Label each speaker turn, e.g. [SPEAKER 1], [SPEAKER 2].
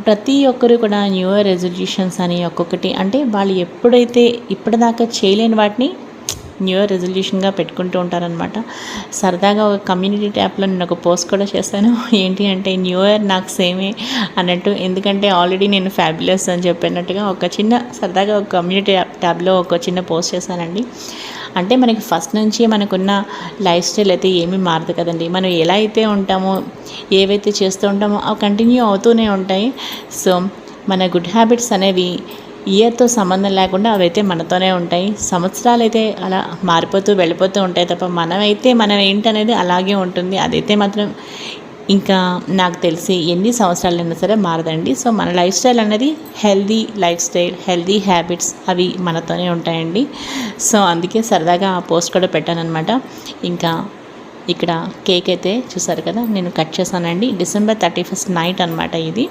[SPEAKER 1] ప్రతి ఒక్కరు కూడా న్యూ ఇయర్ రెజల్యూషన్స్ అని ఒక్కొక్కటి అంటే వాళ్ళు ఎప్పుడైతే ఇప్పటిదాకా చేయలేని వాటిని న్యూ ఇయర్ రెజల్యూషన్గా పెట్టుకుంటూ ఉంటారనమాట. సరదాగా ఒక కమ్యూనిటీ ట్యాబ్లో నేను ఒక పోస్ట్ కూడా చేశాను. ఏంటి అంటే న్యూ ఇయర్ నాకు సేమే అన్నట్టు. ఎందుకంటే ఆల్రెడీ నేను ఫ్యాబులస్ అని చెప్పినట్టుగా ఒక చిన్న సరదాగా ఒక కమ్యూనిటీ ట్యాబ్లో ఒక చిన్న పోస్ట్ చేశానండి. అంటే మనకి ఫస్ట్ నుంచి మనకున్న లైఫ్ స్టైల్ అయితే ఏమీ మారదు కదండి. మనం ఎలా అయితే ఉంటామో, ఏవైతే చేస్తూ ఉంటామో అవి కంటిన్యూ అవుతూనే ఉంటాయి. సో మన గుడ్ హ్యాబిట్స్ అనేవి ఇయర్తో సంబంధం లేకుండా అవైతే మనతోనే ఉంటాయి. సంవత్సరాలు అయితే అలా మారిపోతూ వెళ్ళిపోతూ ఉంటాయి తప్ప మనం ఏంటనేది అలాగే ఉంటుంది. అదైతే మాత్రం ఇంకా నాకు తెలిసి ఎన్ని సంవత్సరాలైనా సరే మారదండి. సో మన లైఫ్ స్టైల్ అనేది healthy life style, healthy habits అవి మనతోనే ఉంటాయండి. సో అందుకే సరదాగా ఆ పోస్ట్ కూడా పెట్టానన్నమాట. ఇంకా ఇక్కడ కేక్ అయితే చూసారు కదా, నేను కట్ చేశానండి. December 31st నైట్ అనమాట ఇది.